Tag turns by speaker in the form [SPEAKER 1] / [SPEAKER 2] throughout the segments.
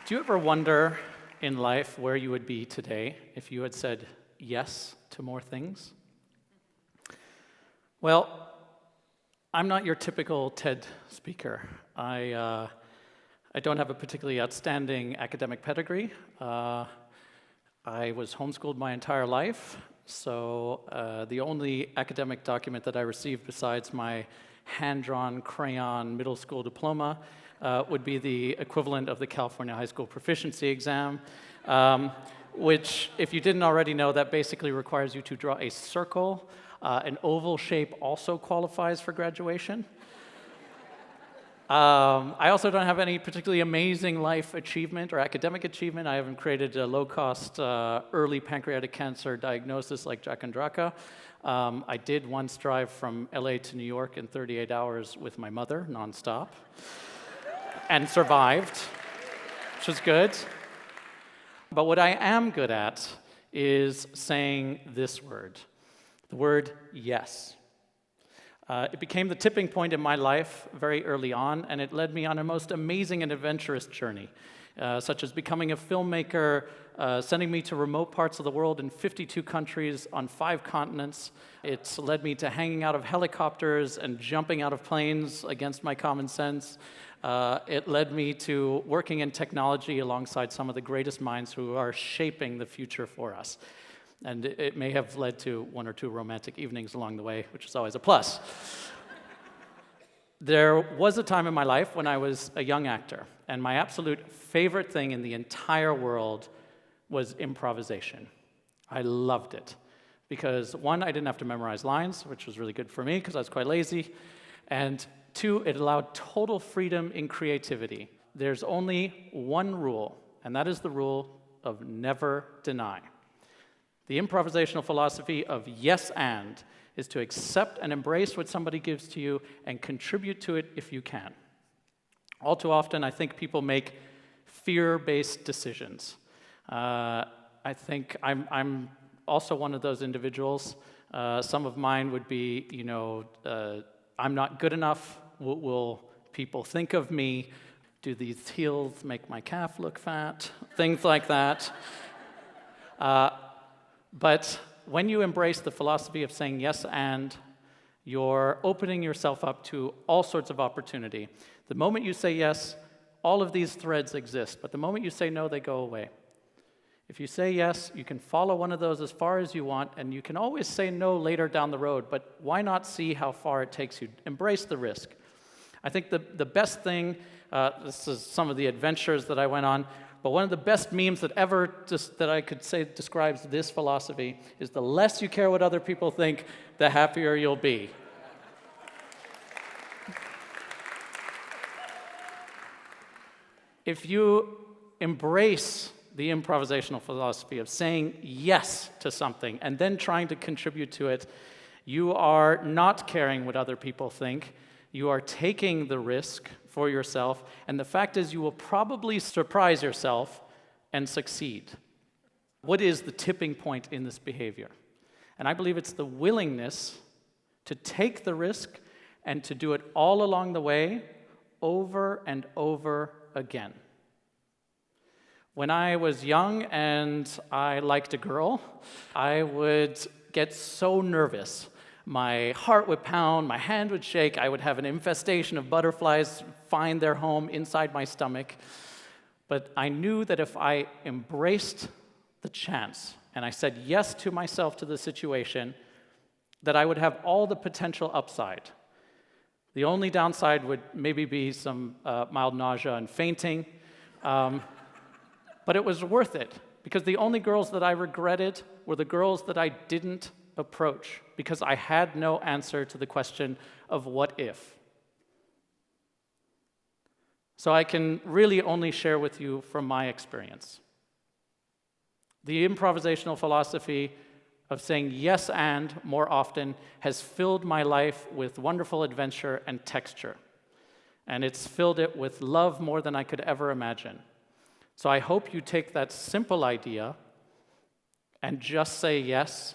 [SPEAKER 1] Do you ever wonder in life where you would be today if you had said yes to more things? Well, I'm not your typical TED speaker. I don't have a particularly outstanding academic pedigree. I was homeschooled my entire life, so the only academic document that I received besides my hand-drawn crayon middle school diploma would be the equivalent of the California High School Proficiency Exam, which, if you didn't already know, that basically requires you to draw a circle. An oval shape also qualifies for graduation. I also don't have any particularly amazing life achievement or academic achievement. I haven't created a low-cost early pancreatic cancer diagnosis like Jack and Draka. I did once drive from LA to New York in 38 hours with my mother, nonstop, and survived, which was good. But what I am good at is saying this word, the word yes. It became the tipping point in my life very early on, and it led me on a most amazing and adventurous journey, such as becoming a filmmaker, sending me to remote parts of the world in 52 countries on 5 continents. It's led me to hanging out of helicopters and jumping out of planes against my common sense. It led me to working in technology alongside some of the greatest minds who are shaping the future for us. And it may have led to 1 or 2 romantic evenings along the way, which is always a plus. There was a time in my life when I was a young actor, and my absolute favorite thing in the entire world was improvisation. I loved it because, 1, I didn't have to memorize lines, which was really good for me because I was quite lazy, and 2, it allowed total freedom in creativity. There's only one rule, and that is the rule of never deny. The improvisational philosophy of yes and is to accept and embrace what somebody gives to you and contribute to it if you can. All too often, I think people make fear-based decisions. I think I'm also one of those individuals. Some of mine would be, I'm not good enough. What will people think of me? Do these heels make my calf look fat? Things like that. But when you embrace the philosophy of saying yes and, you're opening yourself up to all sorts of opportunity. The moment you say yes, all of these threads exist, but the moment you say no, they go away. If you say yes, you can follow one of those as far as you want, and you can always say no later down the road, but why not see how far it takes you? Embrace the risk. I think the best thing, this is some of the adventures that I went on, but one of the best memes that I could say describes this philosophy is the less you care what other people think, the happier you'll be. If you embrace the improvisational philosophy of saying yes to something and then trying to contribute to it, you are not caring what other people think. You are taking the risk for yourself, and the fact is you will probably surprise yourself and succeed. What is the tipping point in this behavior? And I believe it's the willingness to take the risk and to do it all along the way, over and over again. When I was young and I liked a girl, I would get so nervous. My heart would pound, my hand would shake, I would have an infestation of butterflies find their home inside my stomach. But I knew that if I embraced the chance and I said yes to myself to the situation, that I would have all the potential upside. The only downside would maybe be some mild nausea and fainting, but it was worth it because the only girls that I regretted were the girls that I didn't approach because I had no answer to the question of what if. So I can really only share with you from my experience. The improvisational philosophy of saying yes and more often has filled my life with wonderful adventure and texture. And it's filled it with love more than I could ever imagine. So I hope you take that simple idea and just say yes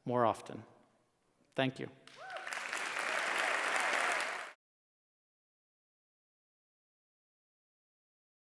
[SPEAKER 1] more often. Thank you.